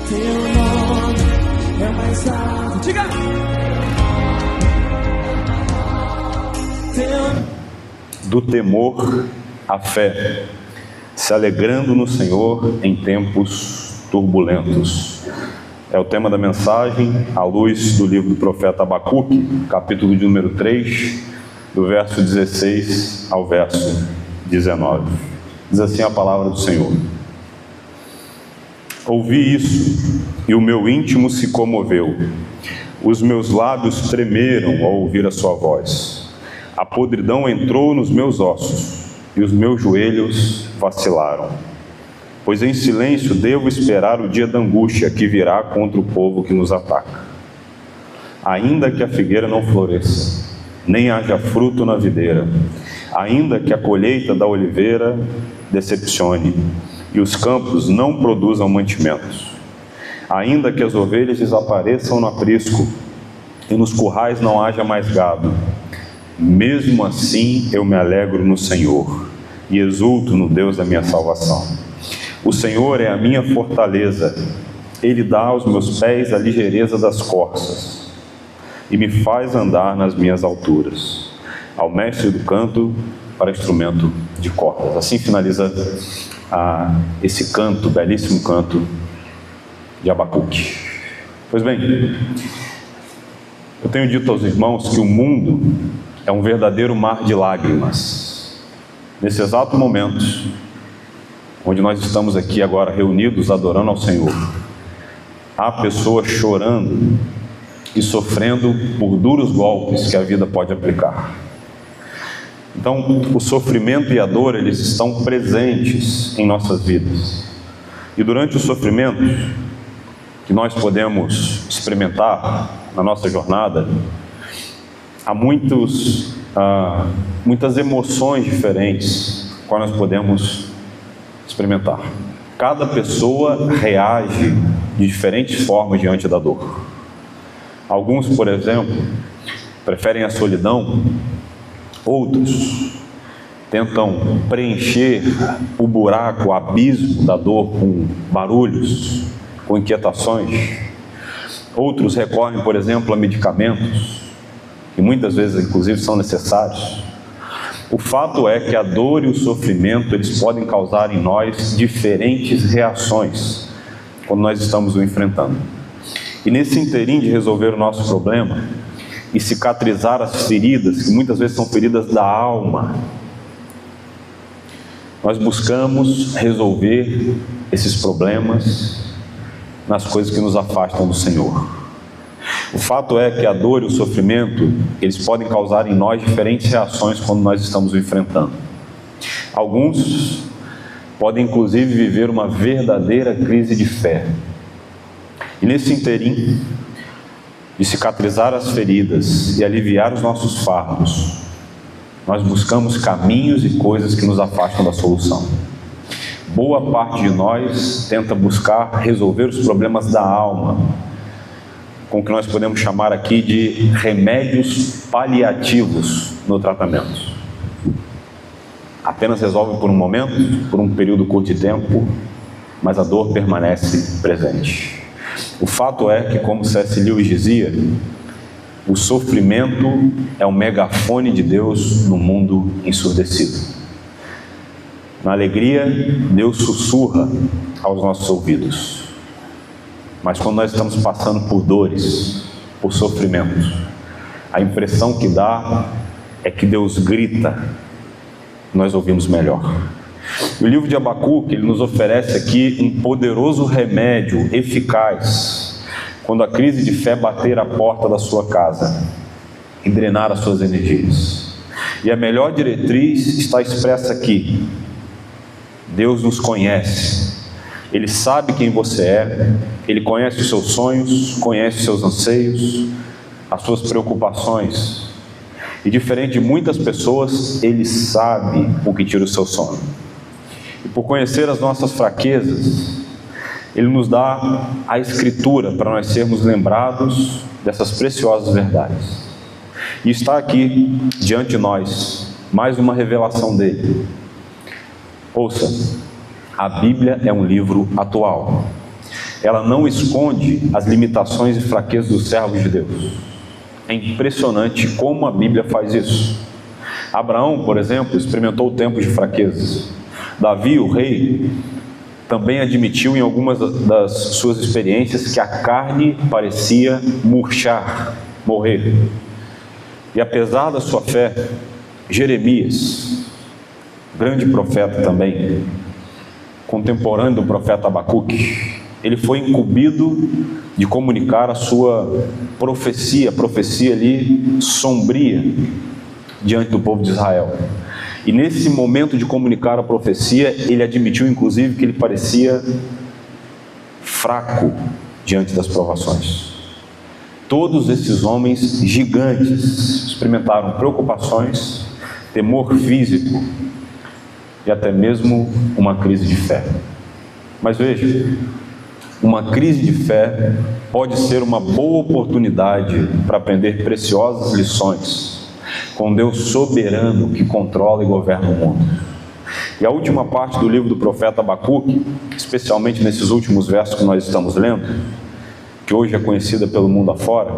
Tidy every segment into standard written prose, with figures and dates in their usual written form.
Teu nome é mais alto. Diga! Do temor à fé, se alegrando no Senhor em tempos turbulentos. É o tema da mensagem à luz do livro do profeta Abacuque, capítulo de número 3, do verso 16 ao verso 19. Diz assim a palavra do Senhor: ouvi isso, e o meu íntimo se comoveu. Os meus lábios tremeram ao ouvir a sua voz. A podridão entrou nos meus ossos, e os meus joelhos vacilaram. Pois em silêncio devo esperar o dia da angústia que virá contra o povo que nos ataca. Ainda que a figueira não floresça, nem haja fruto na videira, ainda que a colheita da oliveira decepcione, e os campos não produzam mantimentos, ainda que as ovelhas desapareçam no aprisco, e nos currais não haja mais gado, mesmo assim eu me alegro no Senhor, e exulto no Deus da minha salvação. O Senhor é a minha fortaleza, Ele dá aos meus pés a ligeireza das corças, e me faz andar nas minhas alturas. Ao mestre do canto para instrumento de cordas. Assim finaliza esse canto, belíssimo canto de Abacuque. Pois bem, eu tenho dito aos irmãos que o mundo é um verdadeiro mar de lágrimas. Nesse exato momento, onde nós estamos aqui agora reunidos adorando ao Senhor, há pessoas chorando e sofrendo por duros golpes que a vida pode aplicar. Então, o sofrimento e a dor, eles estão presentes em nossas vidas. E durante o sofrimento que nós podemos experimentar na nossa jornada, há muitas emoções diferentes que nós podemos experimentar. Cada pessoa reage de diferentes formas diante da dor. Alguns, por exemplo, preferem a solidão. Outros tentam preencher o buraco, o abismo da dor com barulhos, com inquietações. Outros recorrem, por exemplo, a medicamentos, que muitas vezes, inclusive, são necessários. O fato é que a dor e o sofrimento, eles podem causar em nós diferentes reações quando nós estamos o enfrentando. E nesse interim de resolver o nosso problema e cicatrizar as feridas, que muitas vezes são feridas da alma, nós buscamos resolver esses problemas nas coisas que nos afastam do Senhor. O fato é que a dor e o sofrimento, eles podem causar em nós diferentes reações quando nós estamos o enfrentando. Alguns podem inclusive viver uma verdadeira crise de fé. E nesse interim de cicatrizar as feridas e aliviar os nossos fardos, nós buscamos caminhos e coisas que nos afastam da solução. Boa parte de nós tenta buscar resolver os problemas da alma, com o que nós podemos chamar aqui de remédios paliativos no tratamento. Apenas resolve por um momento, por um período curto de tempo, mas a dor permanece presente. O fato é que, como C.S. Lewis dizia, o sofrimento é o megafone de Deus no mundo ensurdecido. Na alegria, Deus sussurra aos nossos ouvidos. Mas quando nós estamos passando por dores, por sofrimentos, a impressão que dá é que Deus grita, nós ouvimos melhor. O livro de Abacuque, ele nos oferece aqui um poderoso remédio eficaz quando a crise de fé bater a porta da sua casa e drenar as suas energias. E a melhor diretriz está expressa aqui: Deus nos conhece, Ele sabe quem você é, Ele conhece os seus sonhos, conhece os seus anseios, as suas preocupações. E diferente de muitas pessoas, Ele sabe o que tira o seu sono. E por conhecer as nossas fraquezas, Ele nos dá a Escritura para nós sermos lembrados dessas preciosas verdades. E está aqui diante de nós mais uma revelação dele. Ouça, a Bíblia é um livro atual. ela não esconde as limitações e fraquezas dos servos de Deus. É impressionante como a Bíblia faz isso. Abraão, por exemplo, experimentou tempos de fraquezas. Davi, o rei, também admitiu em algumas das suas experiências que a carne parecia murchar, morrer. E apesar da sua fé, Jeremias, grande profeta também, contemporâneo do profeta Abacuque, ele foi incumbido de comunicar a sua profecia, a profecia ali sombria diante do povo de Israel. E nesse momento de comunicar a profecia, ele admitiu inclusive que ele parecia fraco diante das provações. Todos esses homens gigantes experimentaram preocupações, temor físico e até mesmo uma crise de fé. Mas veja, uma crise de fé pode ser uma boa oportunidade para aprender preciosas lições com Deus soberano que controla e governa o mundo. E a última parte do livro do profeta Abacuque, especialmente nesses últimos versos que nós estamos lendo, que hoje é conhecida pelo mundo afora,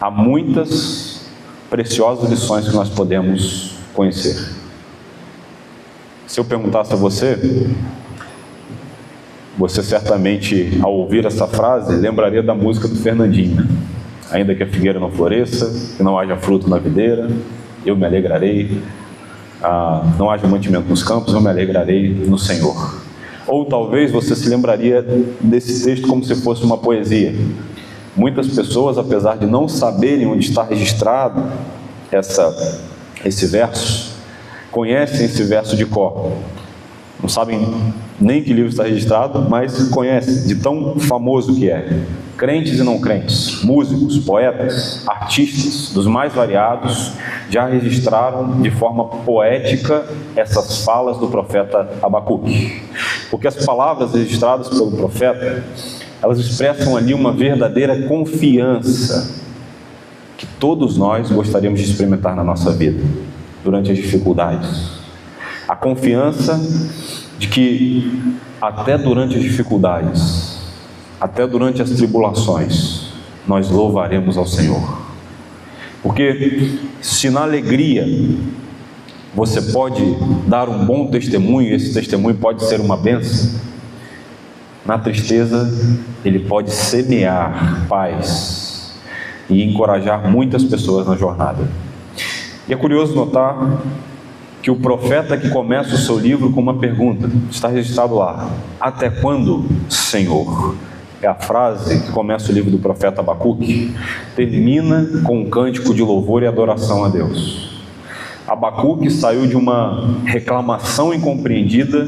há muitas preciosas lições que nós podemos conhecer. Se eu perguntasse a você, você certamente, ao ouvir essa frase, lembraria da música do Fernandinho, né? Ainda que a figueira não floresça, que não haja fruto na videira, eu me alegrarei. Não haja mantimento nos campos, eu me alegrarei no Senhor. Ou talvez você se lembraria desse texto como se fosse uma poesia. Muitas pessoas, apesar de não saberem onde está registrado esse verso, conhecem esse verso de cor. Não sabem nem que livro está registrado, mas conhecem, de tão famoso que é. Crentes e não crentes, músicos, poetas, artistas dos mais variados já registraram de forma poética essas falas do profeta Abacuque. Porque as palavras registradas pelo profeta, elas expressam ali uma verdadeira confiança que todos nós gostaríamos de experimentar na nossa vida, durante as dificuldades. A confiança de que até durante as dificuldades, até durante as tribulações, nós louvaremos ao Senhor. Porque se na alegria você pode dar um bom testemunho, e esse testemunho pode ser uma bênção, na tristeza ele pode semear paz e encorajar muitas pessoas na jornada. E é curioso notar que o profeta que começa o seu livro com uma pergunta, está registrado lá: até quando, Senhor? É a frase que começa o livro do profeta Abacuque, termina com um cântico de louvor e adoração a Deus. Abacuque saiu de uma reclamação incompreendida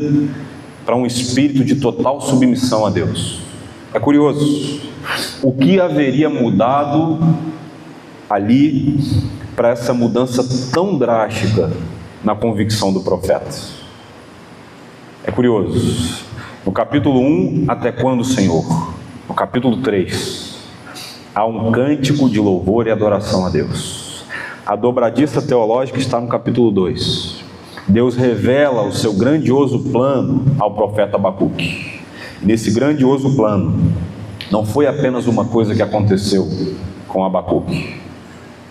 para um espírito de total submissão a Deus. É curioso, o que haveria mudado ali para essa mudança tão drástica na convicção do profeta? É curioso. No capítulo 1, até quando, Senhor? No capítulo 3, há um cântico de louvor e adoração a Deus. A dobradiça teológica está no capítulo 2. Deus revela o seu grandioso plano ao profeta Abacuque. Nesse grandioso plano, não foi apenas uma coisa que aconteceu com Abacuque,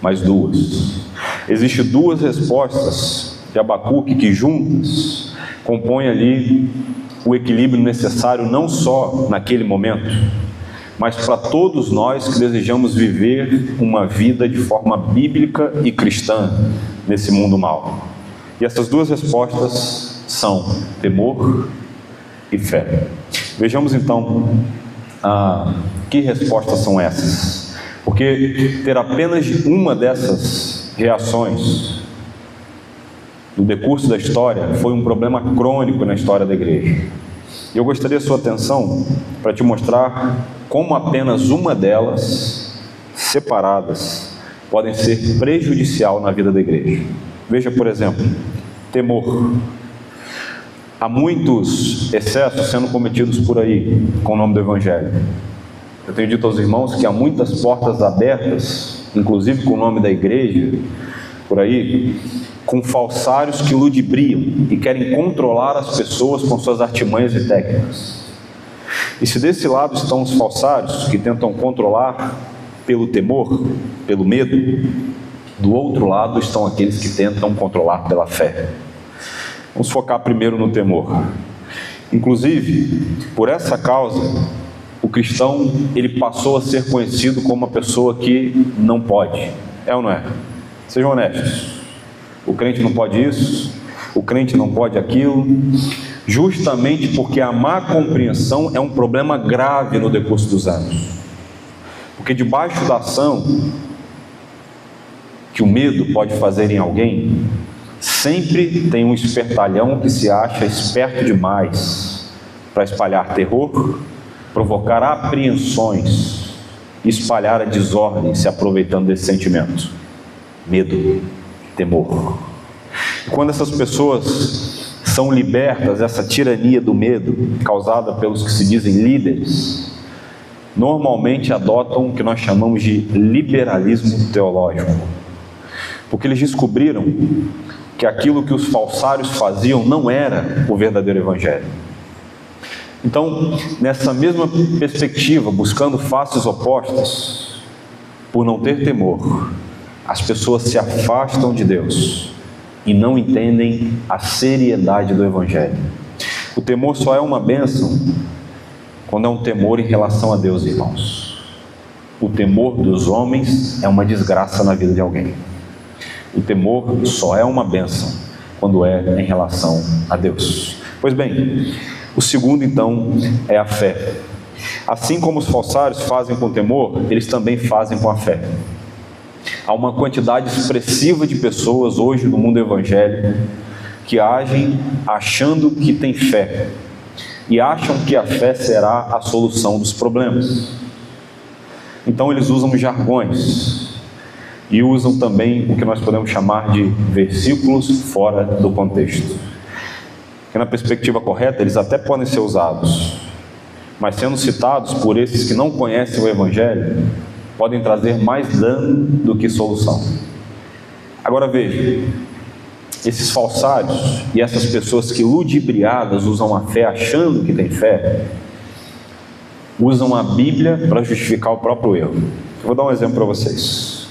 mas duas. Existem duas respostas de Abacuque que juntas compõem ali o equilíbrio necessário, não só naquele momento, mas para todos nós que desejamos viver uma vida de forma bíblica e cristã nesse mundo mau. E essas duas respostas são temor e fé. Vejamos então que respostas são essas, porque ter apenas uma dessas reações no decurso da história foi um problema crônico na história da igreja. Eu gostaria de sua atenção para te mostrar como apenas uma delas, separadas, podem ser prejudicial na vida da igreja. Veja, por exemplo, temor. Há muitos excessos sendo cometidos por aí com o nome do Evangelho. Eu tenho dito aos irmãos que há muitas portas abertas, inclusive com o nome da igreja, por aí, com falsários que ludibriam e querem controlar as pessoas com suas artimanhas e técnicas. E se desse lado estão os falsários, que tentam controlar pelo temor, pelo medo, do outro lado estão aqueles que tentam controlar pela fé. Vamos focar primeiro no temor. Inclusive, por essa causa, o cristão, ele passou a ser conhecido como uma pessoa que não pode. É ou não é? Sejam honestos. O crente não pode isso, o crente não pode aquilo, justamente porque a má compreensão é um problema grave no decurso dos anos. Porque debaixo da ação que o medo pode fazer em alguém, sempre tem um espertalhão que se acha esperto demais para espalhar terror, provocar apreensões e espalhar a desordem, se aproveitando desse sentimento. Medo, temor. E quando essas pessoas são libertas dessa tirania do medo, causada pelos que se dizem líderes, normalmente adotam o que nós chamamos de liberalismo teológico. Porque eles descobriram que aquilo que os falsários faziam não era o verdadeiro evangelho. Então, nessa mesma perspectiva, buscando faces opostas, por não ter temor, as pessoas se afastam de Deus e não entendem a seriedade do evangelho. O temor só é uma bênção quando é um temor em relação a Deus, irmãos. O temor dos homens é uma desgraça na vida de alguém. O temor só é uma bênção quando é em relação a Deus. Pois bem, o segundo então é a fé. Assim como os falsários fazem com temor, eles também fazem com a fé. Há uma quantidade expressiva de pessoas hoje no mundo evangélico que agem achando que tem fé e acham que a fé será a solução dos problemas. Então eles usam jargões e usam também o que nós podemos chamar de versículos fora do contexto, que na perspectiva correta eles até podem ser usados, mas sendo citados por esses que não conhecem o evangelho, podem trazer mais dano do que solução. Agora veja, esses falsários e essas pessoas que ludibriadas usam a fé achando que tem fé, usam a Bíblia para justificar o próprio erro. Eu vou dar um exemplo para vocês.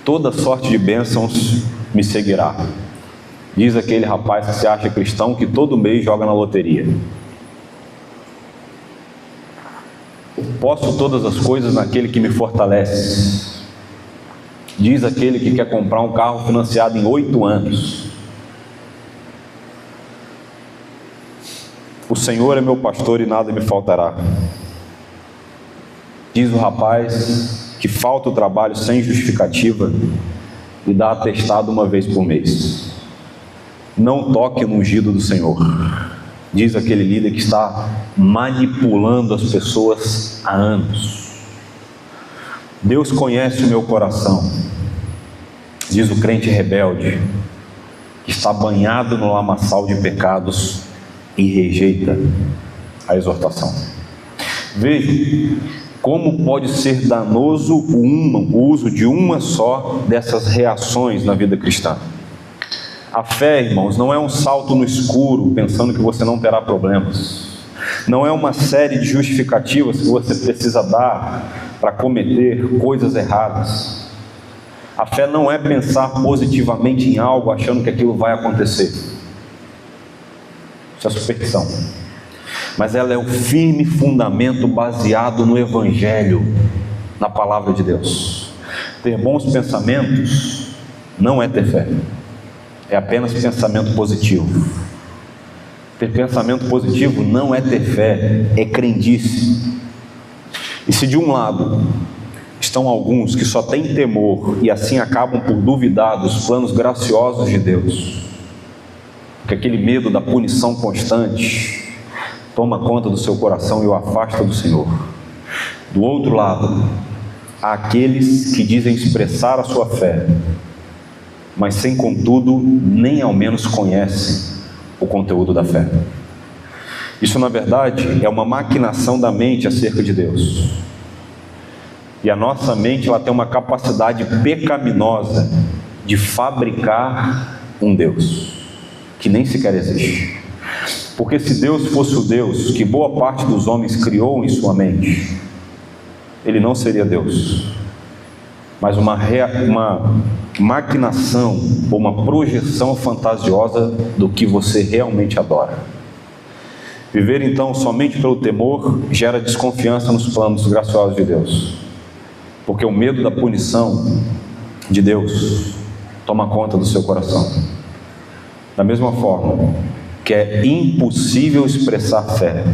Toda sorte de bênçãos me seguirá, diz aquele rapaz que se acha cristão, que todo mês joga na loteria. Posso todas as coisas naquele que me fortalece, diz aquele que quer comprar um carro financiado em 8 anos. O Senhor é meu pastor e nada me faltará, diz o rapaz que falta o trabalho sem justificativa e dá atestado uma vez por mês. Não toque no ungido do Senhor, diz aquele líder que está manipulando as pessoas há anos. Deus conhece o meu coração, diz o crente rebelde, que está banhado no lamaçal de pecados e rejeita a exortação. Veja como pode ser danoso o uso de uma só dessas reações na vida cristã. A fé, irmãos, não é um salto no escuro pensando que você não terá problemas. Não é uma série de justificativas que você precisa dar para cometer coisas erradas. A fé não é pensar positivamente em algo achando que aquilo vai acontecer. Isso é superstição. Mas ela é o firme fundamento baseado no Evangelho, na Palavra de Deus. Ter bons pensamentos não é ter fé, é apenas pensamento positivo. Ter pensamento positivo não é ter fé, é crendice. E se de um lado estão alguns que só têm temor e assim acabam por duvidar dos planos graciosos de Deus, porque aquele medo da punição constante toma conta do seu coração e o afasta do Senhor. Do outro lado, há aqueles que dizem expressar a sua fé, mas sem contudo, nem ao menos conhecem o conteúdo da fé. Isso na verdade é uma maquinação da mente acerca de Deus. E a nossa mente, ela tem uma capacidade pecaminosa de fabricar um Deus que nem sequer existe. Porque se Deus fosse o Deus que boa parte dos homens criou em sua mente, Ele não seria Deus, mas uma maquinação ou uma projeção fantasiosa do que você realmente adora. Viver então somente pelo temor gera desconfiança nos planos graciosos de Deus, porque o medo da punição de Deus toma conta do seu coração. Da mesma forma que é impossível expressar fé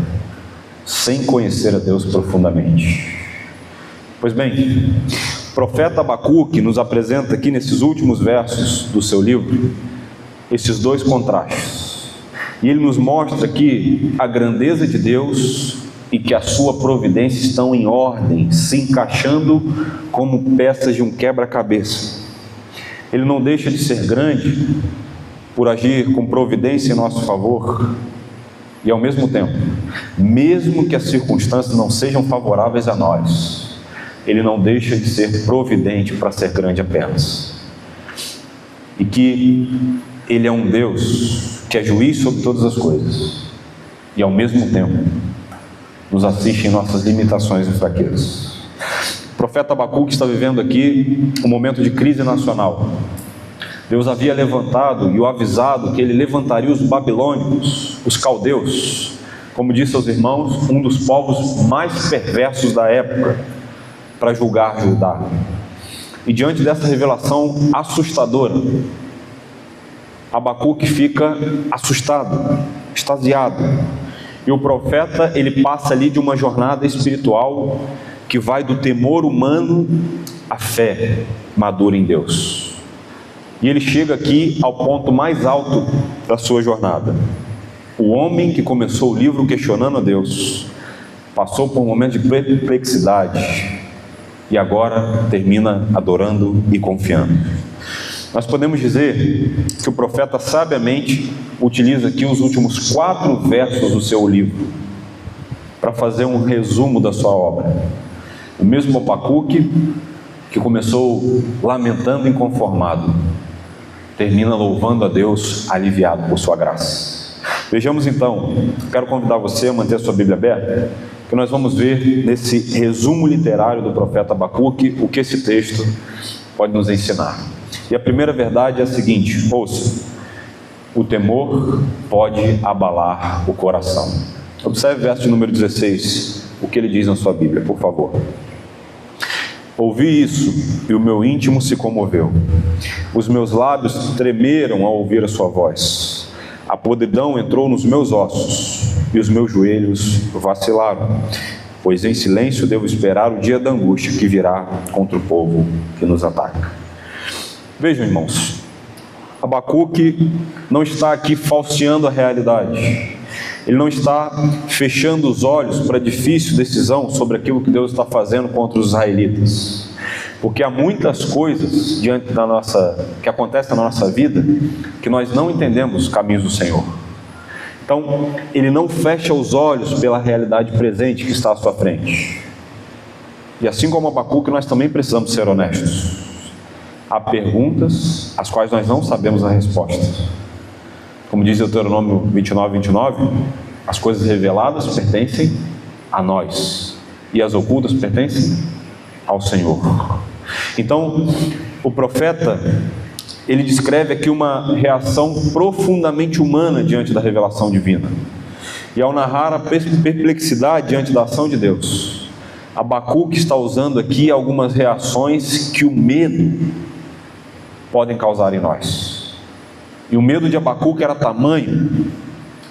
sem conhecer a Deus profundamente. Pois bem, o profeta Abacuque nos apresenta aqui nesses últimos versos do seu livro esses dois contrastes. E ele nos mostra aqui a grandeza de Deus e que a sua providência estão em ordem, se encaixando como peças de um quebra-cabeça. Ele não deixa de ser grande por agir com providência em nosso favor, e ao mesmo tempo, mesmo que as circunstâncias não sejam favoráveis a nós, Ele não deixa de ser providente para ser grande apenas. E que Ele é um Deus que é juiz sobre todas as coisas, e ao mesmo tempo nos assiste em nossas limitações e fraquezas. O profeta Abacuque está vivendo aqui um momento de crise nacional. Deus havia levantado e o avisado que Ele levantaria os babilônicos, os caldeus, como disse aos irmãos, um dos povos mais perversos da época, para julgar Judá. E diante dessa revelação assustadora, Abacuque fica assustado, extasiado. E o profeta, ele passa ali de uma jornada espiritual que vai do temor humano à fé madura em Deus. E ele chega aqui ao ponto mais alto da sua jornada. O homem que começou o livro questionando a Deus, passou por um momento de perplexidade e agora termina adorando e confiando. Nós podemos dizer que o profeta sabiamente utiliza aqui os últimos 4 versos do seu livro para fazer um resumo da sua obra. O mesmo Abacuque, que começou lamentando e inconformado, termina louvando a Deus, aliviado por sua graça. Vejamos então, quero convidar você a manter a sua Bíblia aberta, que nós vamos ver nesse resumo literário do profeta Abacuque o que esse texto pode nos ensinar. E a primeira verdade é a seguinte: ouça, o temor pode abalar o coração. Observe o verso de número 16, o que ele diz na sua Bíblia, por favor. Ouvi isso e o meu íntimo se comoveu. Os meus lábios tremeram ao ouvir a sua voz. A podridão entrou nos meus ossos e os meus joelhos vacilaram, pois em silêncio devo esperar o dia da angústia que virá contra o povo que nos ataca. Vejam, irmãos, Abacuque não está aqui falseando a realidade. Ele não está fechando os olhos para a difícil decisão sobre aquilo que Deus está fazendo contra os israelitas. Porque há muitas coisas diante da que acontecem na nossa vida que nós não entendemos os caminhos do Senhor. Então, ele não fecha os olhos pela realidade presente que está à sua frente. E assim como Abacuque, nós também precisamos ser honestos. Há perguntas às quais nós não sabemos a resposta. Como diz Deuteronômio 29:29, as coisas reveladas pertencem a nós, e as ocultas pertencem ao Senhor. Então, o profeta, ele descreve aqui uma reação profundamente humana diante da revelação divina. E ao narrar a perplexidade diante da ação de Deus, Abacuque está usando aqui algumas reações que o medo podem causar em nós. E o medo de Abacuque era tamanho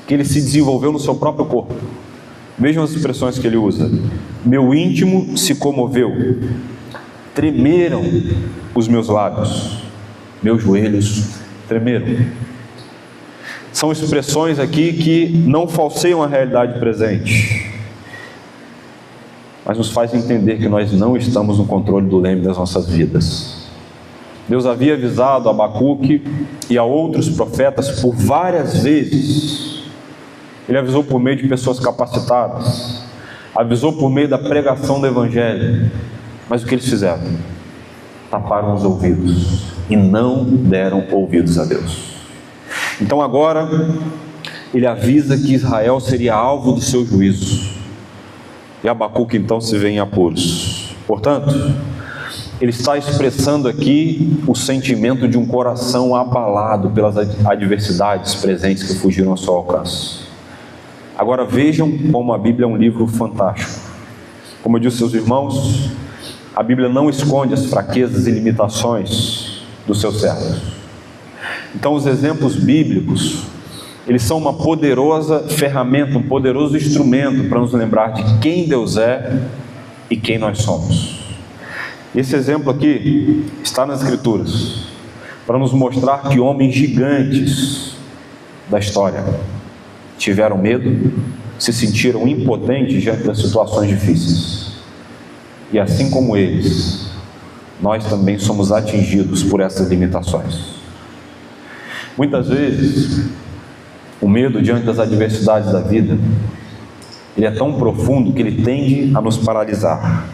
que ele se desenvolveu no seu próprio corpo. Vejam as expressões que ele usa: meu íntimo se comoveu, tremeram os meus lábios, meus joelhos tremeram. São expressões aqui que não falseiam a realidade presente, mas nos faz entender que nós não estamos no controle do leme das nossas vidas. Deus havia avisado a Abacuque e a outros profetas por várias vezes. Ele avisou por meio de pessoas capacitadas, avisou por meio da pregação do Evangelho, mas o que eles fizeram? Taparam os ouvidos e não deram ouvidos a Deus. Então agora, ele avisa que Israel seria alvo do seu juízo. E Abacuque então se vê em apuros. Portanto, ele está expressando aqui o sentimento de um coração abalado pelas adversidades presentes que fugiram ao seu alcance. Agora vejam como a Bíblia é um livro fantástico. Como eu disse aos irmãos, a Bíblia não esconde as fraquezas e limitações dos seus servos. Então os exemplos bíblicos, eles são uma poderosa ferramenta, um poderoso instrumento para nos lembrar de quem Deus é e quem nós somos. Esse exemplo aqui está nas Escrituras, para nos mostrar que homens gigantes da história tiveram medo, se sentiram impotentes diante das situações difíceis. E assim como eles, nós também somos atingidos por essas limitações. Muitas vezes, o medo diante das adversidades da vida, ele é tão profundo que ele tende a nos paralisar.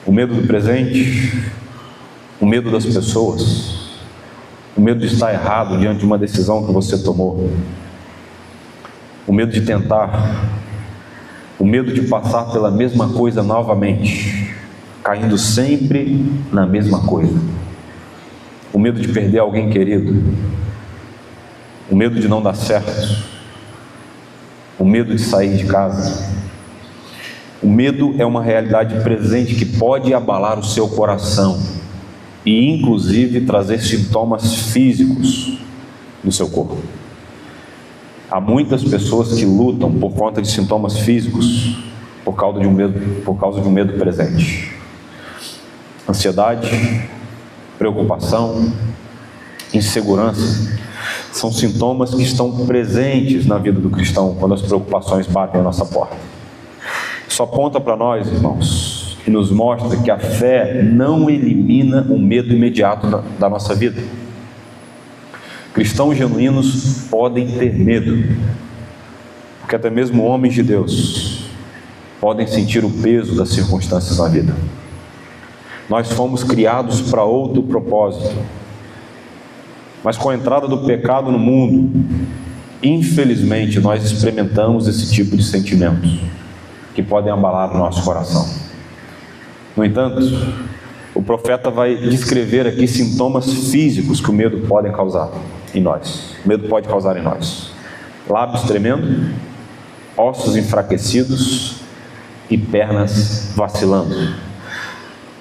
O medo do presente, o medo das pessoas, o medo de estar errado diante de uma decisão que você tomou, o medo de tentar, o medo de passar pela mesma coisa novamente, caindo sempre na mesma coisa, o medo de perder alguém querido, o medo de não dar certo, o medo de sair de casa. O medo é uma realidade presente que pode abalar o seu coração e inclusive trazer sintomas físicos no seu corpo. Há muitas pessoas que lutam por conta de sintomas físicos por causa de um medo presente. Ansiedade, preocupação, insegurança são sintomas que estão presentes na vida do cristão quando as preocupações batem à nossa porta. Isso aponta para nós, irmãos, e nos mostra que a fé não elimina o medo imediato da nossa vida. Cristãos genuínos podem ter medo, porque até mesmo homens de Deus podem sentir o peso das circunstâncias na vida. Nós fomos criados para outro propósito, mas com a entrada do pecado no mundo, infelizmente nós experimentamos esse tipo de sentimentos que podem abalar o nosso coração. No entanto, o profeta vai descrever aqui sintomas físicos que o medo pode causar em nós. O medo pode causar em nós: lábios tremendo, ossos enfraquecidos e pernas vacilando.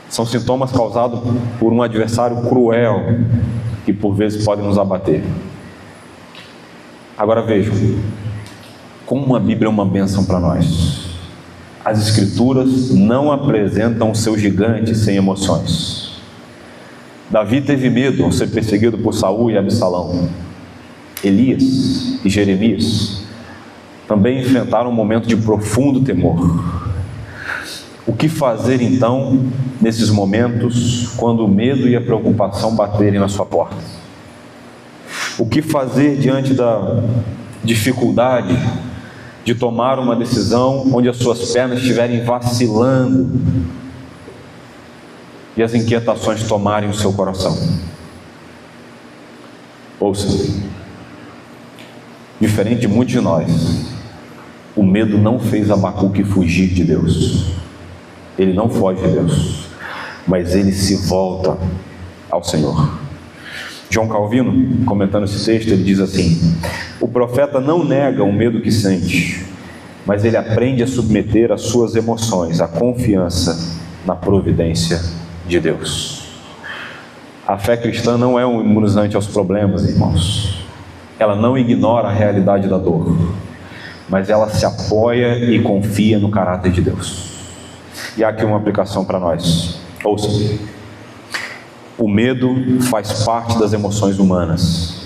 São sintomas causados por um adversário cruel que por vezes pode nos abater. Agora vejam como a Bíblia é uma bênção para nós. As Escrituras não apresentam o seu gigante sem emoções. Davi teve medo ao ser perseguido por Saul e Absalão. Elias e Jeremias também enfrentaram um momento de profundo temor. O que fazer então nesses momentos quando o medo e a preocupação baterem na sua porta? O que fazer diante da dificuldade de tomar uma decisão onde as suas pernas estiverem vacilando e as inquietações tomarem o seu coração? Ouça, diferente de muitos de nós, o medo não fez Abacuque fugir de Deus. Ele não foge de Deus, mas ele se volta ao Senhor. João Calvino, comentando esse texto, ele diz assim: o profeta não nega o medo que sente, mas ele aprende a submeter as suas emoções à confiança na providência de Deus. A fé cristã não é um imunizante aos problemas, irmãos. Ela não ignora a realidade da dor, mas ela se apoia e confia no caráter de Deus. E há aqui uma aplicação para nós. Ouça. O medo faz parte das emoções humanas.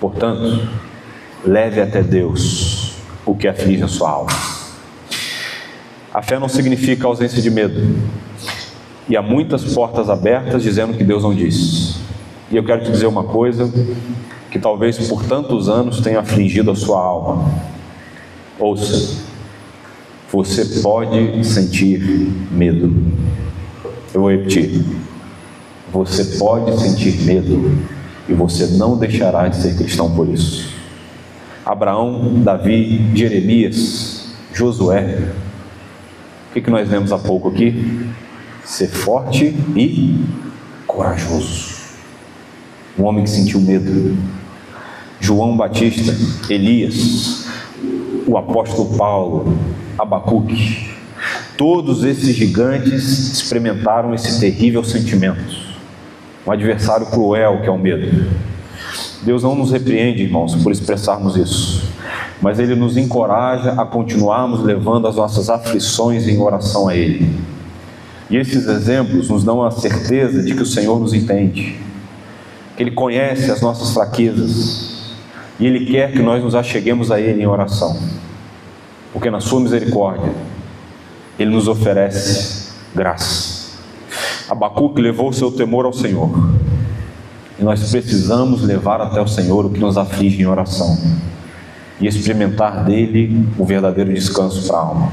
Portanto, leve até Deus o que aflige a sua alma. A fé não significa ausência de medo. E há muitas portas abertas dizendo que Deus não disse. E eu quero te dizer uma coisa que talvez por tantos anos tenha afligido a sua alma. Ouça, você pode sentir medo. Eu vou repetir. Você pode sentir medo e você não deixará de ser cristão por isso. Abraão, Davi, Jeremias, Josué. O que nós lemos há pouco aqui? Ser forte e corajoso. Um homem que sentiu medo. João Batista, Elias, o apóstolo Paulo, Abacuque. Todos esses gigantes experimentaram esse terrível sentimento. Um adversário cruel que é o medo. Deus não nos repreende, irmãos, por expressarmos isso, mas Ele nos encoraja a continuarmos levando as nossas aflições em oração a Ele. E esses exemplos nos dão a certeza de que o Senhor nos entende, que Ele conhece as nossas fraquezas, e Ele quer que nós nos acheguemos a Ele em oração, porque na sua misericórdia, Ele nos oferece graça. Abacuque levou o seu temor ao Senhor, e nós precisamos levar até o Senhor o que nos aflige em oração, e experimentar dele o verdadeiro descanso para a alma.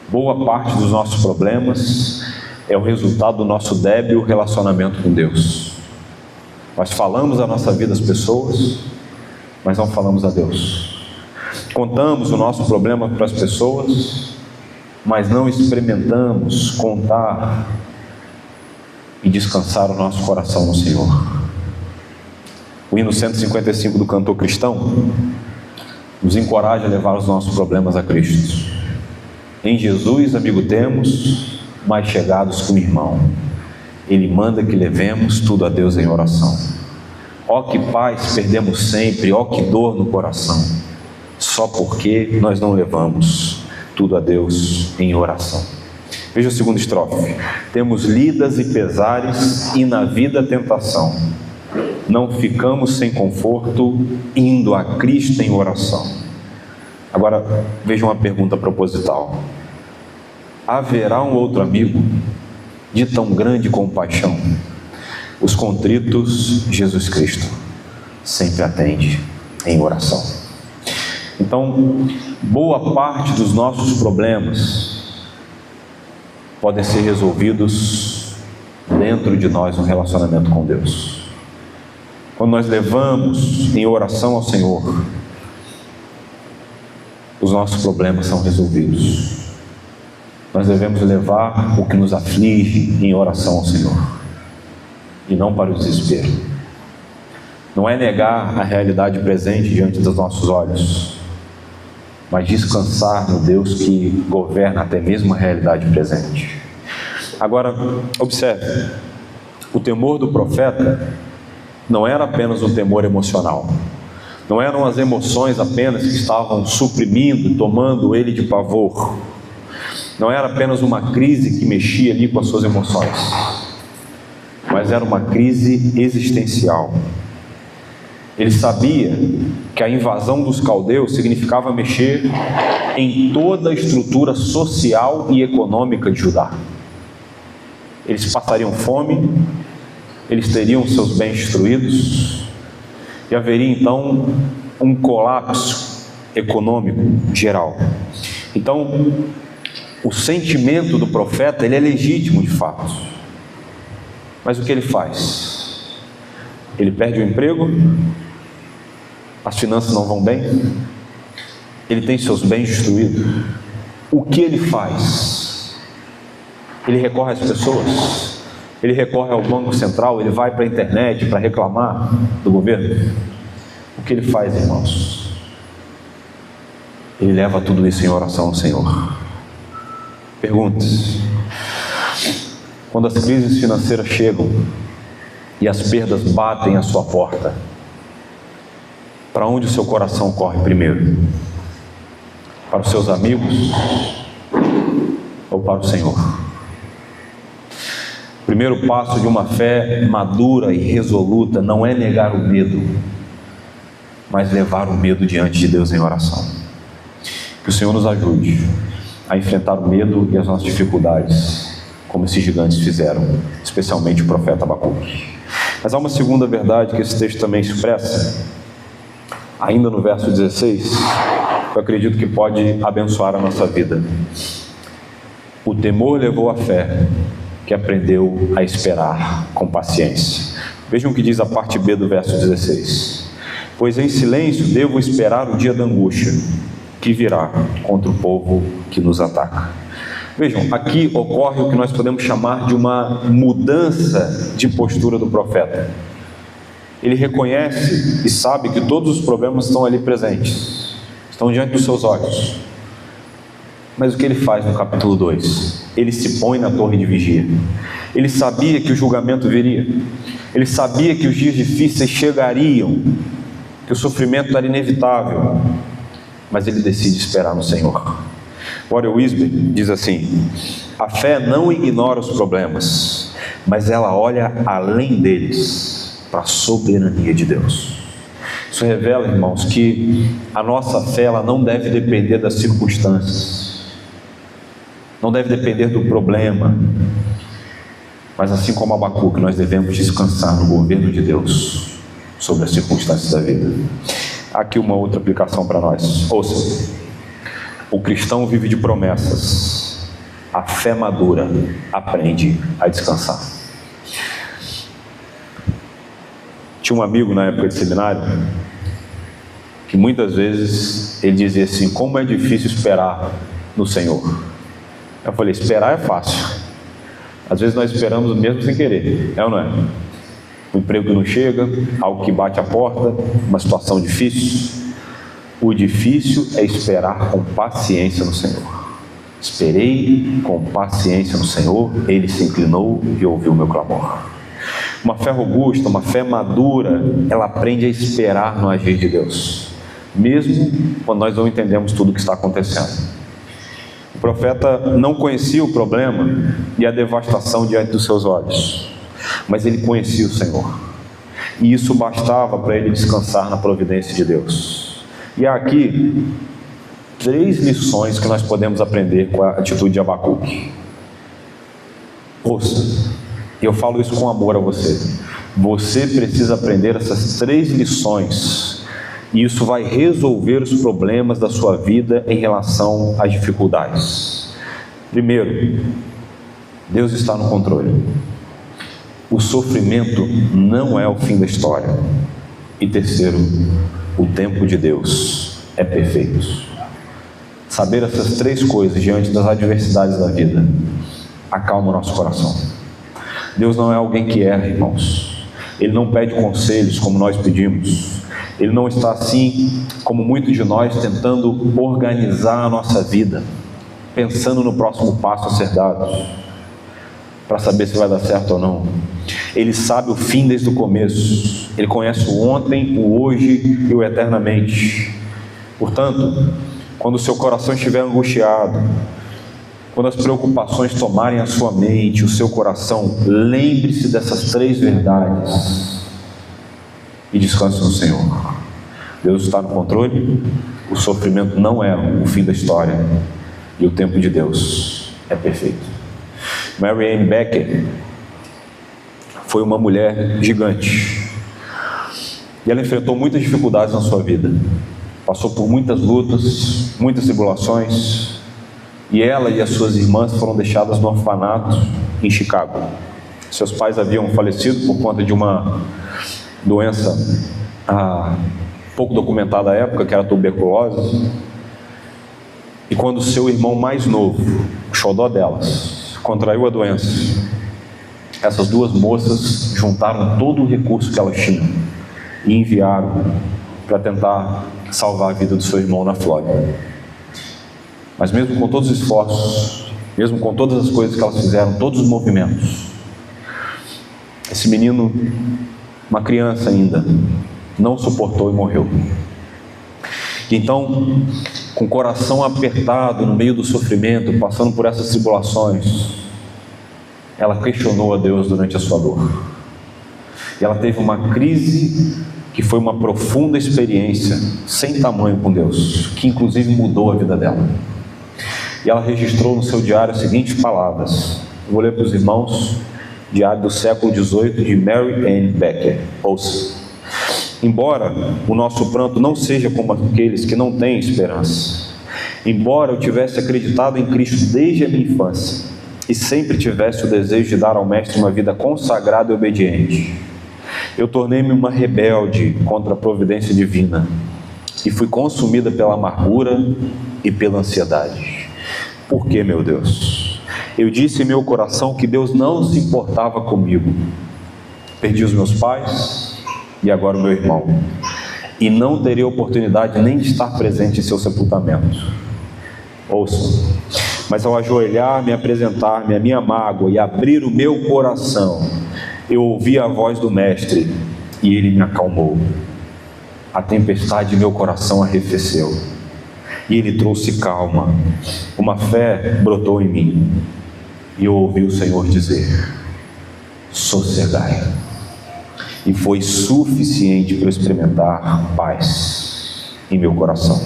Boa parte dos nossos problemas é o resultado do nosso débil relacionamento com Deus. Nós falamos a nossa vida às pessoas, mas não falamos a Deus. Contamos o nosso problema para as pessoas, mas não experimentamos contar e descansar o nosso coração no Senhor. O hino 155 do cantor cristão nos encoraja a levar os nossos problemas a Cristo. Em Jesus, amigo, temos mais chegados que um irmão. Ele manda que levemos tudo a Deus em oração. Ó que paz perdemos sempre, ó que dor no coração, só porque nós não levamos tudo a Deus em oração. Veja a segunda estrofe. Temos lidas e pesares e na vida tentação. Não ficamos sem conforto, indo a Cristo em oração. Agora, veja uma pergunta proposital. Haverá um outro amigo de tão grande compaixão? Os contritos, Jesus Cristo sempre atende em oração. Então, boa parte dos nossos problemas podem ser resolvidos dentro de nós no relacionamento com Deus. Quando nós levamos em oração ao Senhor, os nossos problemas são resolvidos. Nós devemos levar o que nos aflige em oração ao Senhor, e não para o desespero. Não é negar a realidade presente diante dos nossos olhos, mas descansar no Deus que governa até mesmo a realidade presente. Agora, observe, o temor do profeta não era apenas um temor emocional, não eram as emoções apenas que estavam suprimindo, tomando ele de pavor, não era apenas uma crise que mexia ali com as suas emoções, mas era uma crise existencial. Ele sabia que a invasão dos caldeus significava mexer em toda a estrutura social e econômica de Judá. Eles passariam fome, eles teriam seus bens destruídos, e haveria então um colapso econômico geral. Então, o sentimento do profeta, ele é legítimo de fato. Mas o que ele faz? Ele perde o emprego, as finanças não vão bem, ele tem seus bens destruídos. O que ele faz? Ele recorre às pessoas, ele recorre ao Banco Central, ele vai para a internet para reclamar do governo. O que ele faz, irmãos? Ele leva tudo isso em oração ao Senhor. Pergunte-se: quando as crises financeiras chegam e as perdas batem à sua porta, para onde o seu coração corre primeiro? Para os seus amigos ou para o Senhor? O primeiro passo de uma fé madura e resoluta não é negar o medo, mas levar o medo diante de Deus em oração. Que o Senhor nos ajude a enfrentar o medo e as nossas dificuldades, como esses gigantes fizeram, especialmente o profeta Abacuque. Mas há uma segunda verdade que esse texto também expressa, ainda no verso 16, que eu acredito que pode abençoar a nossa vida. O temor levou à fé, que aprendeu a esperar com paciência. Vejam o que diz a parte B do verso 16. pois em silêncio devo esperar o dia da angústia que virá contra o povo que nos ataca. Vejam, aqui ocorre o que nós podemos chamar de uma mudança de postura do profeta. Ele reconhece e sabe que todos os problemas estão ali presentes, estão diante dos seus olhos. Mas o que ele faz no capítulo 2? Ele se põe na torre de vigia. Ele sabia que o julgamento viria. Ele sabia que os dias difíceis chegariam, que o sofrimento era inevitável. Mas ele decide esperar no Senhor. Warren Wiersbe diz assim: a fé não ignora os problemas, mas ela olha além deles, para a soberania de Deus. Isso revela, irmãos, que a nossa fé ela não deve depender das circunstâncias, não deve depender do problema, mas assim como Abacuque, nós devemos descansar no governo de Deus sobre as circunstâncias da vida. Aqui uma outra aplicação para nós. Ouça, o cristão vive de promessas, a fé madura aprende a descansar. Tinha um amigo na época de seminário que muitas vezes ele dizia assim: como é difícil esperar no Senhor. Eu falei: esperar é fácil. Às vezes nós esperamos mesmo sem querer, é ou não é? Um emprego que não chega, algo que bate a porta, uma situação difícil. O difícil é esperar com paciência no Senhor. Esperei com paciência no Senhor, Ele se inclinou e ouviu o meu clamor. Uma fé robusta, uma fé madura, ela aprende a esperar no agir de Deus, mesmo quando nós não entendemos tudo o que está acontecendo. O profeta não conhecia o problema e a devastação diante dos seus olhos, mas ele conhecia o Senhor, e isso bastava para ele descansar na providência de Deus. E há aqui 3 lições que nós podemos aprender com a atitude de Abacuque. Ouça, e eu falo isso com amor a você. Você precisa aprender essas 3 lições, e isso vai resolver os problemas da sua vida em relação às dificuldades. Primeiro, Deus está no controle. O sofrimento não é o fim da história. E terceiro, o tempo de Deus é perfeito. Saber essas 3 coisas diante das adversidades da vida acalma o nosso coração. Deus não é alguém que erra, irmãos. Ele não pede conselhos como nós pedimos. Ele não está assim como muitos de nós tentando organizar a nossa vida, pensando no próximo passo a ser dado, para saber se vai dar certo ou não. Ele sabe o fim desde o começo. Ele conhece o ontem, o hoje e o eternamente. Portanto, quando o seu coração estiver angustiado, quando as preocupações tomarem a sua mente, o seu coração, lembre-se dessas 3 verdades e descanse no Senhor. Deus está no controle, o sofrimento não é o fim da história e o tempo de Deus é perfeito. Mary Ann Becker foi uma mulher gigante, e ela enfrentou muitas dificuldades na sua vida, passou por muitas lutas, muitas tribulações, e ela e as suas irmãs foram deixadas no orfanato em Chicago. Seus pais haviam falecido por conta de uma doença pouco documentada à época, que era a tuberculose. E quando seu irmão mais novo, o xodó delas, contraiu a doença, essas 2 moças juntaram todo o recurso que elas tinham e enviaram para tentar salvar a vida do seu irmão na Flórida. Mas mesmo com todos os esforços, mesmo com todas as coisas que elas fizeram, todos os movimentos, esse menino, uma criança ainda, não suportou e morreu. E então, com o coração apertado no meio do sofrimento, passando por essas tribulações, ela questionou a Deus durante a sua dor. E ela teve uma crise que foi uma profunda experiência sem tamanho com Deus, que inclusive mudou a vida dela. E ela registrou no seu diário as seguintes palavras. Eu vou ler para os irmãos, diário do século XVIII de Mary Ann Becker. Ouça: embora o nosso pranto não seja como aqueles que não têm esperança, embora eu tivesse acreditado em Cristo desde a minha infância e sempre tivesse o desejo de dar ao Mestre uma vida consagrada e obediente, Eu tornei-me uma rebelde contra a providência divina e fui consumida pela amargura e pela ansiedade. Por quê, meu Deus? Eu disse em meu coração que Deus não se importava comigo. Perdi os meus pais e agora o meu irmão, e não teria oportunidade nem de estar presente em seu sepultamento. Ouça, mas ao ajoelhar-me, apresentar-me a minha mágoa e abrir o meu coração, eu ouvi a voz do Mestre e ele me acalmou. A tempestade de meu coração arrefeceu e ele trouxe calma. Uma fé brotou em mim e eu ouvi o Senhor dizer: sossegai. E foi suficiente para eu experimentar paz em meu coração.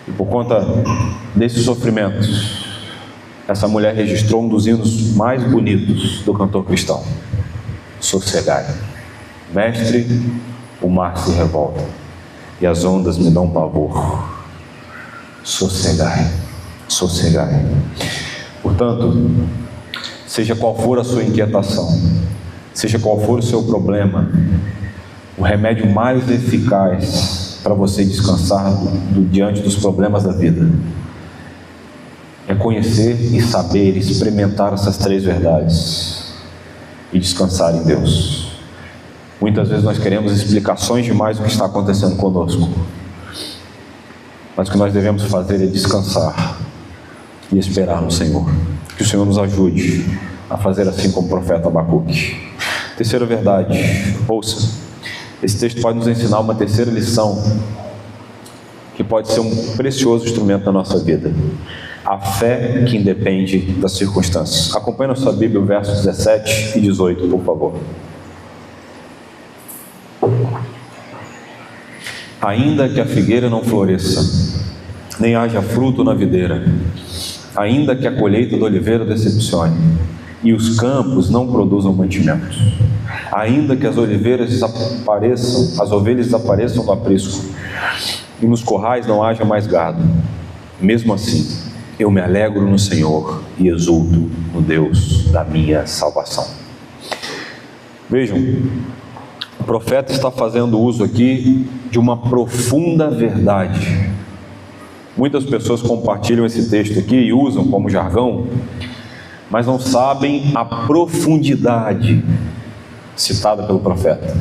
E por conta desses sofrimentos, essa mulher registrou um dos hinos mais bonitos do cantor cristão: sossegai. Mestre, o mar se revolta e as ondas me dão pavor. Sossegai, sossegai. Portanto, seja qual for a sua inquietação, seja qual for o seu problema, o remédio mais eficaz para você descansar diante dos problemas da vida é conhecer e saber, experimentar essas três verdades e descansar em Deus. Muitas vezes nós queremos explicações demais do que está acontecendo conosco, mas o que nós devemos fazer é descansar e esperar no Senhor. Que o Senhor nos ajude a fazer assim como o profeta Abacuque. Terceira verdade, ouça, esse texto pode nos ensinar uma terceira lição que pode ser um precioso instrumento na nossa vida: a fé que independe das circunstâncias. Acompanhe na sua Bíblia o versos 17 e 18, por favor. Ainda que a figueira não floresça, nem haja fruto na videira, ainda que a colheita da oliveira decepcione e os campos não produzam mantimento, ainda que as ovelhas desapareçam do aprisco e nos corrais não haja mais gado, mesmo assim eu me alegro no Senhor e exulto no Deus da minha salvação. Vejam, o profeta está fazendo uso aqui de uma profunda verdade. Muitas pessoas compartilham esse texto aqui e usam como jargão, mas não sabem a profundidade citada pelo profeta.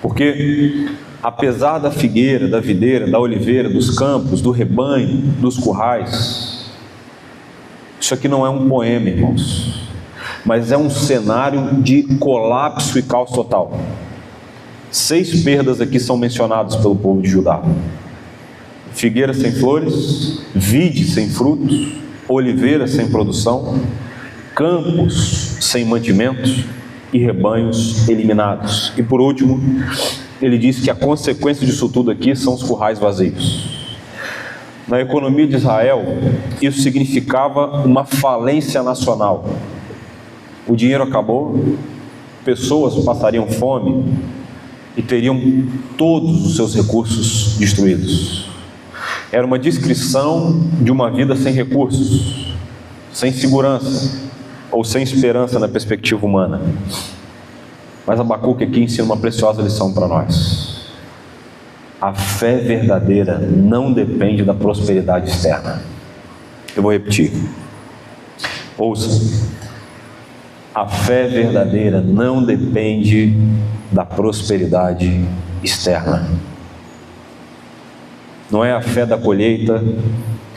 Porque apesar da figueira, da videira, da oliveira, dos campos, do rebanho, dos currais, isso aqui não é um poema, irmãos, mas é um cenário de colapso e caos total. 6 perdas aqui são mencionadas pelo povo de Judá: figueira sem flores, vide sem frutos, oliveira sem produção, campos sem mantimentos e rebanhos eliminados. E por último, ele diz que a consequência disso tudo aqui são os currais vazios. Na economia de Israel, isso significava uma falência nacional. O dinheiro acabou, pessoas passariam fome e teriam todos os seus recursos destruídos. Era uma descrição de uma vida sem recursos, sem segurança ou sem esperança na perspectiva humana. Mas Abacuque aqui ensina uma preciosa lição para nós: a fé verdadeira não depende da prosperidade externa. Eu vou repetir, ouça: a fé verdadeira não depende da prosperidade externa. Não é a fé da colheita,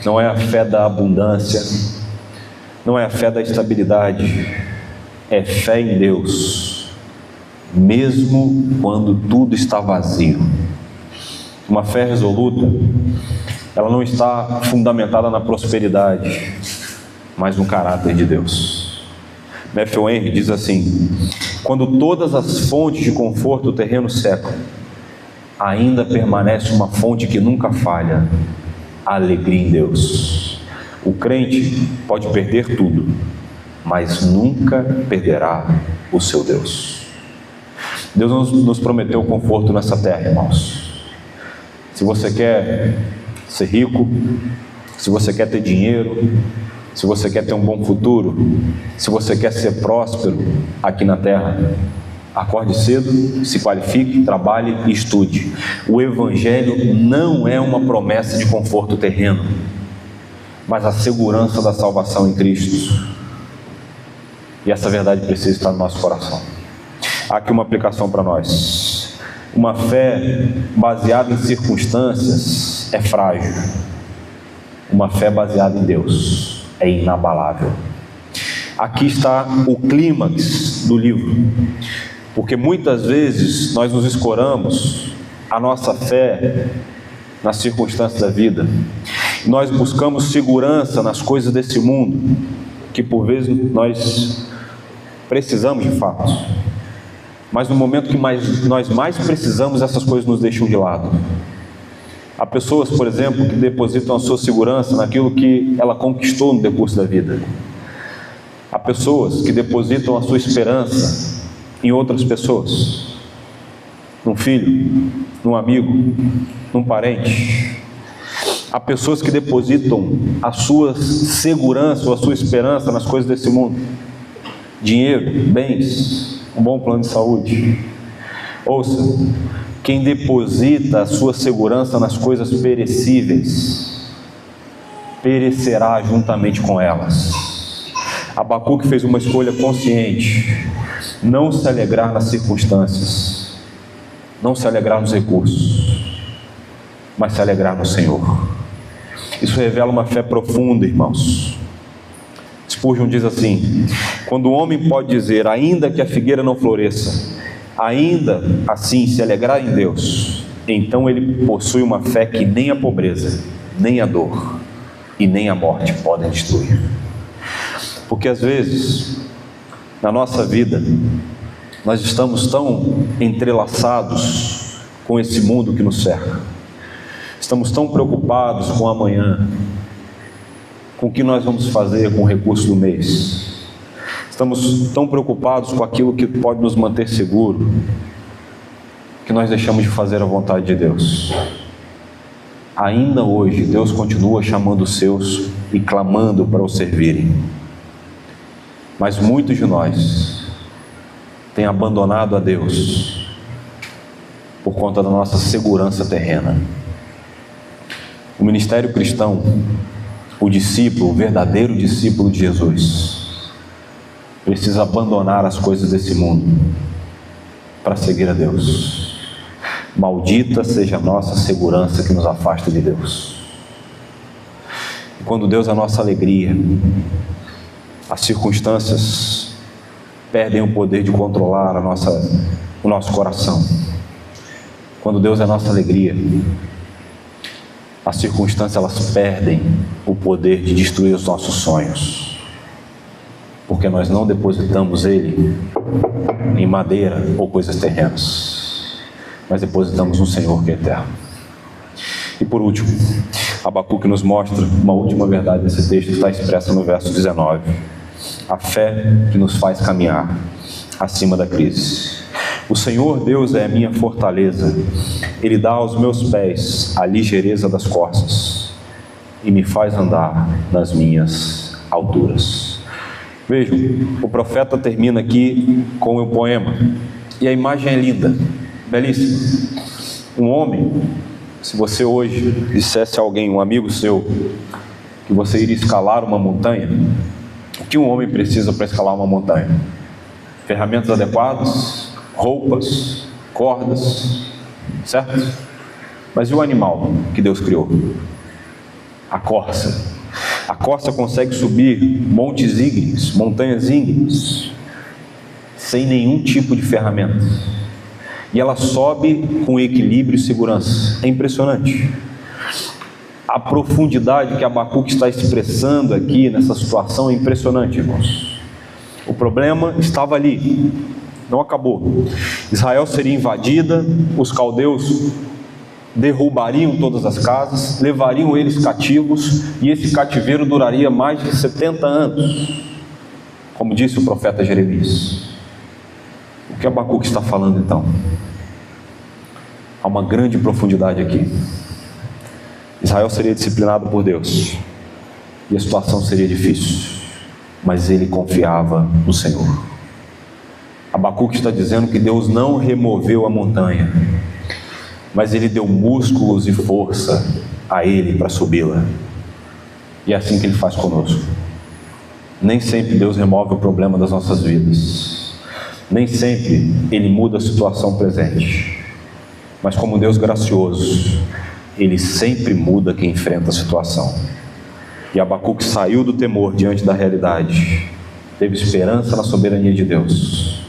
não é a fé da abundância, não é a fé da estabilidade, é fé em Deus, mesmo quando tudo está vazio. Uma fé resoluta, ela não está fundamentada na prosperidade, mas no caráter de Deus. Matthew Henry diz assim: quando todas as fontes de conforto do terreno secam, ainda permanece uma fonte que nunca falha: a alegria em Deus. O crente pode perder tudo, mas nunca perderá o seu Deus. Deus nos prometeu conforto nessa terra, irmãos. Se você quer ser rico, se você quer ter dinheiro, se você quer ter um bom futuro, se você quer ser próspero aqui na terra, Acorde cedo, se qualifique, trabalhe e estude. O Evangelho não é uma promessa de conforto terreno, mas a segurança da salvação em Cristo. E essa verdade precisa estar no nosso coração. Há aqui uma aplicação para nós. Uma fé baseada em circunstâncias é frágil. Uma fé baseada em Deus é inabalável. Aqui está o clímax do livro. Porque muitas vezes nós nos escoramos a nossa fé nas circunstâncias da vida. Nós buscamos segurança nas coisas desse mundo, que por vezes nós precisamos de fato. Mas no momento que nós mais precisamos, essas coisas nos deixam de lado. Há pessoas, por exemplo, que depositam a sua segurança naquilo que ela conquistou no decurso da vida. Há pessoas que depositam a sua esperança em outras pessoas, num filho, num amigo, num parente. Há pessoas que depositam a sua segurança ou a sua esperança nas coisas desse mundo: dinheiro, bens, um bom plano de saúde. Ouça, quem deposita a sua segurança nas coisas perecíveis, perecerá juntamente com elas. Abacuque fez uma escolha consciente: não se alegrar nas circunstâncias, não se alegrar nos recursos, mas se alegrar no Senhor. Isso revela uma fé profunda, irmãos. Spurgeon diz assim: quando o homem pode dizer, ainda que a figueira não floresça, ainda assim se alegrar em Deus, então ele possui uma fé que nem a pobreza, nem a dor e nem a morte podem destruir. Porque às vezes, na nossa vida, nós estamos tão entrelaçados com esse mundo que nos cerca. Estamos tão preocupados com amanhã, com o que nós vamos fazer com o recurso do mês. Estamos tão preocupados com aquilo que pode nos manter seguro, que nós deixamos de fazer a vontade de Deus. Ainda hoje, Deus continua chamando os seus e clamando para o servirem. Mas muitos de nós têm abandonado a Deus por conta da nossa segurança terrena. O ministério cristão, o discípulo, o verdadeiro discípulo de Jesus, precisa abandonar as coisas desse mundo para seguir a Deus. Maldita seja a nossa segurança que nos afasta de Deus. E quando Deus é a nossa alegria, as circunstâncias perdem o poder de controlar o nosso coração. Quando Deus é a nossa alegria, as circunstâncias elas perdem o poder de destruir os nossos sonhos, porque nós não depositamos Ele em madeira ou coisas terrenas, mas depositamos no Senhor que é eterno. E por último, Abacuque nos mostra uma última verdade desse texto que está expressa no verso 19: a fé que nos faz caminhar acima da crise. O Senhor Deus é a minha fortaleza, Ele dá aos meus pés a ligeireza das corças e me faz andar nas minhas alturas. Vejam, o profeta termina aqui com um poema, e a imagem é linda, belíssima. Um homem, se você hoje dissesse a alguém, um amigo seu, que você iria escalar uma montanha, o que um homem precisa para escalar uma montanha? Ferramentas adequadas, roupas, cordas, certo? Mas e o animal que Deus criou? A corça. A corça consegue subir montes íngremes, montanhas íngremes, sem nenhum tipo de ferramenta. E ela sobe com equilíbrio e segurança. É impressionante. A profundidade que Abacuque está expressando aqui nessa situação é impressionante, irmãos. O problema estava ali, não acabou. Israel seria invadida, os caldeus derrubariam todas as casas, levariam eles cativos, e esse cativeiro duraria mais de 70 anos, como disse o profeta Jeremias. O que Abacuque está falando então? Há uma grande profundidade aqui. Israel seria disciplinado por Deus, e a situação seria difícil, mas ele confiava no Senhor. Abacuque está dizendo que Deus não removeu a montanha, mas Ele deu músculos e força a ele para subi-la. E é assim que Ele faz conosco. Nem sempre Deus remove o problema das nossas vidas, nem sempre Ele muda a situação presente, mas como Deus gracioso, Ele sempre muda quem enfrenta a situação. E Abacuque saiu do temor diante da realidade, teve esperança na soberania de Deus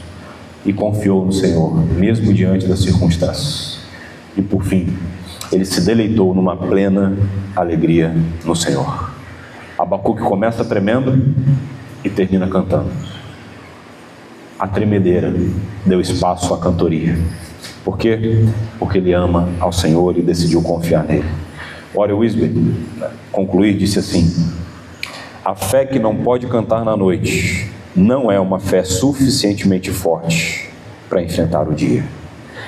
e confiou no Senhor, mesmo diante das circunstâncias. E por fim, ele se deleitou numa plena alegria no Senhor. Abacuque começa tremendo e termina cantando. A tremedeira deu espaço à cantoria. Por quê? Porque ele ama ao Senhor e decidiu confiar nele. Warren Wiersbe, concluir, disse assim: a fé que não pode cantar na noite não é uma fé suficientemente forte para enfrentar o dia.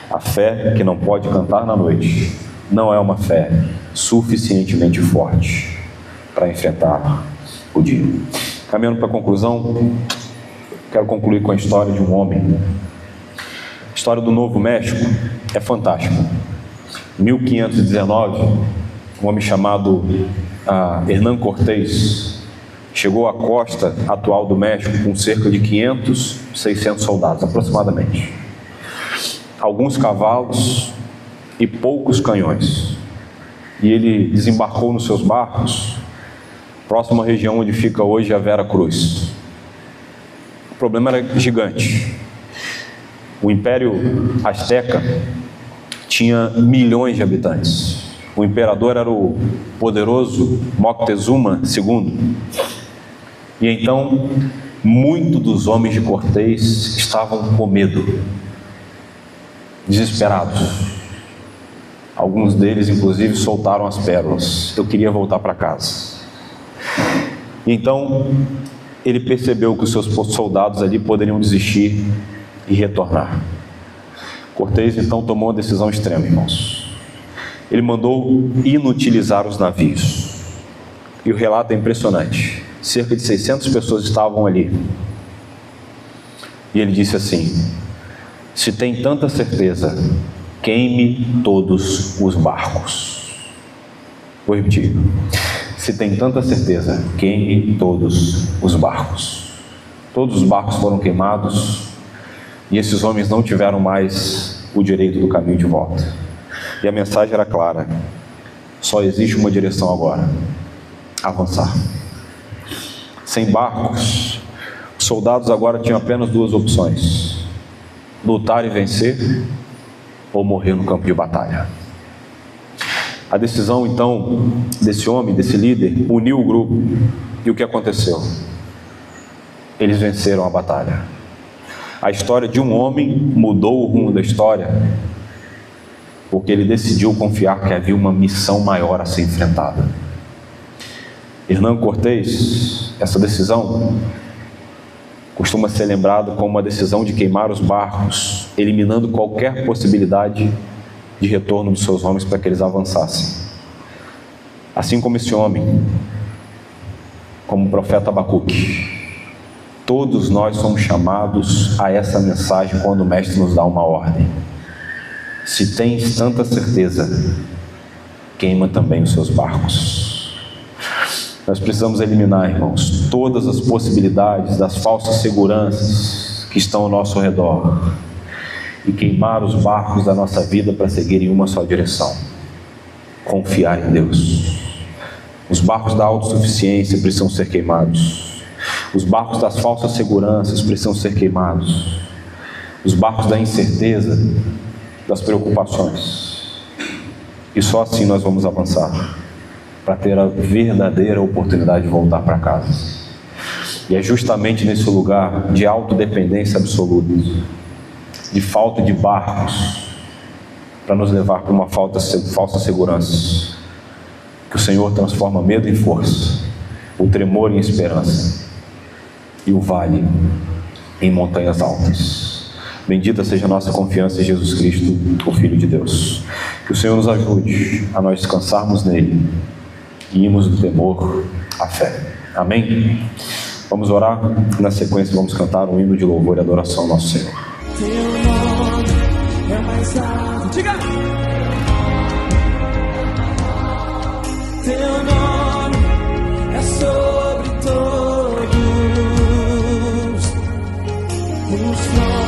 A fé que não pode cantar na noite não é uma fé suficientemente forte para enfrentar o dia. Caminhando para a conclusão, quero concluir com a história de um homem. A história do Novo México é fantástica. Em 1519, um homem chamado Hernán Cortés chegou à costa atual do México com cerca de 500, 600 soldados, aproximadamente. Alguns cavalos e poucos canhões. E ele desembarcou nos seus barcos, próximo à região onde fica hoje a Vera Cruz. O problema era gigante. O Império Azteca tinha milhões de habitantes. O imperador era o poderoso Moctezuma II. E então, muitos dos homens de Cortés estavam com medo, desesperados. Alguns deles, inclusive, soltaram as pérolas. Eu queria voltar para casa. E então, ele percebeu que os seus soldados ali poderiam desistir e retornar. Cortés, então, tomou uma decisão extrema, irmãos. Ele mandou inutilizar os navios. E o relato é impressionante. Cerca de 600 pessoas estavam ali. E ele disse assim: se tem tanta certeza, queime todos os barcos. Vou repetir. Se tem tanta certeza, queime todos os barcos. Todos os barcos foram queimados e esses homens não tiveram mais o direito do caminho de volta. E a mensagem era clara: só existe uma direção agora: avançar. Sem barcos, os soldados agora tinham apenas duas opções: lutar e vencer, ou morrer no campo de batalha. A decisão então desse homem, desse líder, uniu o grupo. E o que aconteceu? Eles venceram a batalha. A história de um homem mudou o rumo da história, porque ele decidiu confiar que havia uma missão maior a ser enfrentada. Hernán Cortés, essa decisão costuma ser lembrada como uma decisão de queimar os barcos, eliminando qualquer possibilidade de retorno dos seus homens para que eles avançassem. Assim como esse homem, como o profeta Abacuque, todos nós somos chamados a essa mensagem quando o Mestre nos dá uma ordem. Se tens tanta certeza, queima também os seus barcos. Nós precisamos eliminar, irmãos, todas as possibilidades das falsas seguranças que estão ao nosso redor e queimar os barcos da nossa vida para seguir em uma só direção: confiar em Deus. Os barcos da autossuficiência precisam ser queimados. Os barcos das falsas seguranças precisam ser queimados. Os barcos da incerteza, das preocupações. E só assim nós vamos avançar para ter a verdadeira oportunidade de voltar para casa. E é justamente nesse lugar de autodependência absoluta, de falta de barcos para nos levar para uma falsa segurança, que o Senhor transforma medo em força, o tremor em esperança e o vale em montanhas altas. Bendita seja a nossa confiança em Jesus Cristo, o Filho de Deus. Que o Senhor nos ajude a nós descansarmos nele e irmos do temor à fé. Amém? Vamos orar. Na sequência vamos cantar um hino de louvor e adoração ao nosso Senhor. Teu nome é mais alto. Diga! Teu nome é sobre todos os nomes.